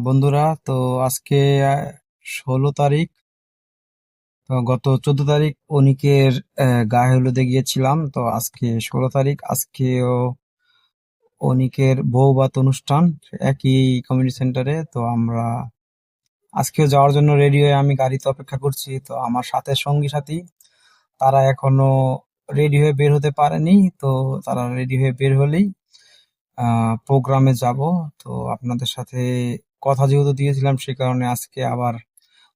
বন্ধুরা, তো আজকে 16 তারিখ। তো গত 14 তারিখ অনিকের গায়ে হলুদে গিয়েছিলাম। তো আজকে 16 তারিখ, আজকেও অনিকের বৌভাত অনুষ্ঠান একই কমিউনিটি সেন্টারে। তো আমরা আজকেও যাওয়ার জন্য রেডি হয়ে আমি গাড়িতে অপেক্ষা করছি। তো আমার সাথে সঙ্গী সাথী তারা এখনো রেডি হয়ে বের হতে পারেনি। তো তারা রেডি হয়ে বের হলেই প্রোগ্রামে যাব। তো আপনাদের সাথে কথা যেহেতু দিয়েছিলাম, সে কারণে আজকে আবার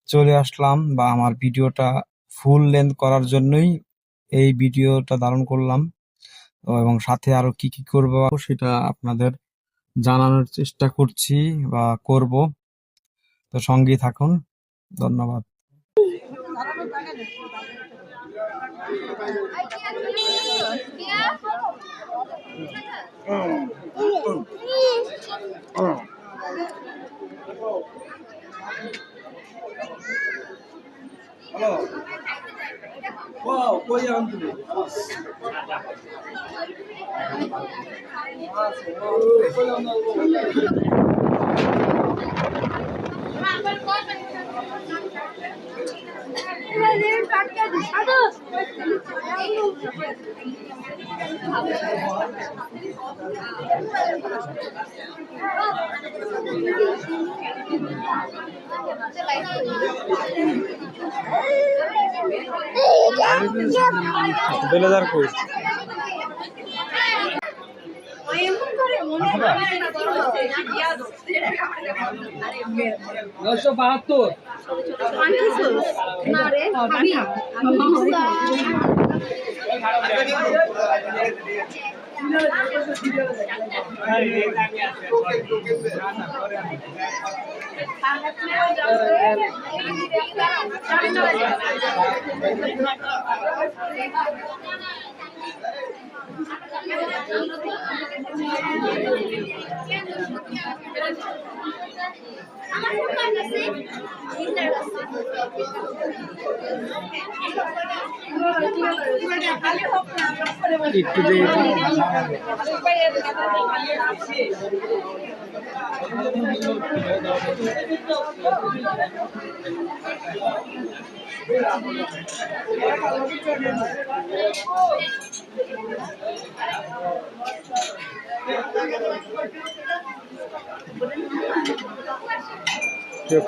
চলে আসলাম, বা আমার ভিডিওটা ফুল লেন্থ করার জন্যই এই ভিডিওটা ধারণ করলাম। তো এবং সাথে আরো কি কি করব সেটা আপনাদের জানানোর চেষ্টা করছি বা করব। তো সঙ্গেই থাকুন। ধন্যবাদ। বেলেদার কই? 972। একটু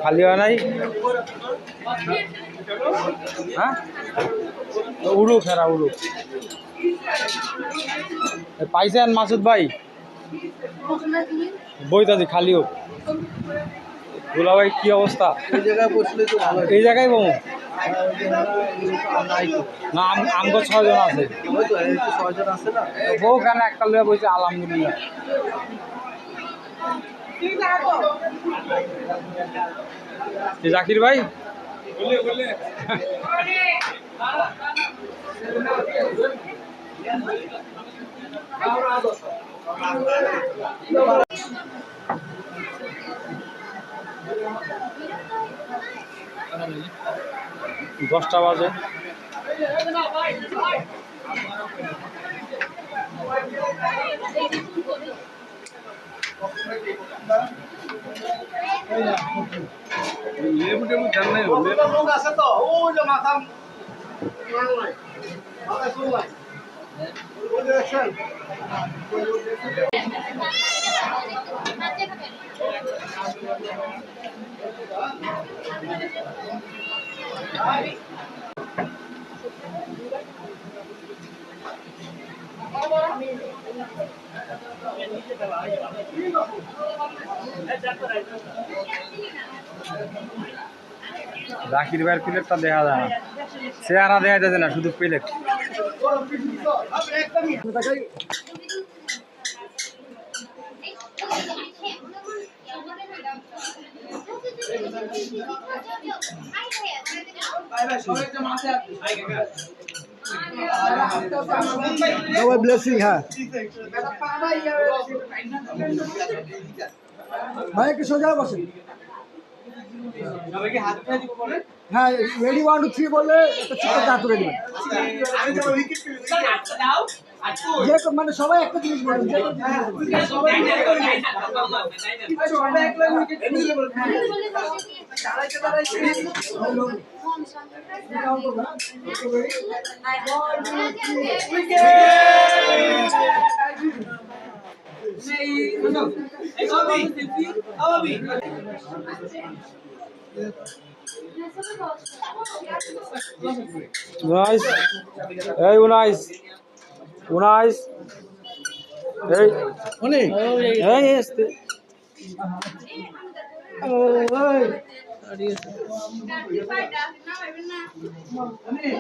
খালি হয় নাই। হ্যাঁ, উড়ুক, হেরা উড়ুক। পাইছেন মাসুদ ভাই? বইতাছি খালি হোক। দুলা ভাই কি অবস্থা? এই জায়গায় বসলে তো ভালো। এই জায়গায় বমু না, আমগো 6 জন আছে। 6 জন আছে না, বউ কেন একটা লয়ে বইছে। আলহামদুলিল্লাহ। জাকির ভাই দশটা বাজে। লেবু টেবু খেল নাই, লোক আছে তো। ওই যে মাথা মাথায় চুল নাই। ওই দেখছেন জাকির ভাইয়ের প্লেটটা দেখা যায় না, চেহারা দেখা যাচ্ছে না, শুধু প্লেট। ব্লেসিং। হ্যাঁ ভাই, একটু সোজা বসেন। হ্যাঁ, রেডি 1 2 3 বললে একটা ছোট চাতু রেডি। মানে সবাই একটা জিনিস বলুন, Nice. Hey, Unais. Unais. Hey. অনেক Hey, yes. অনেক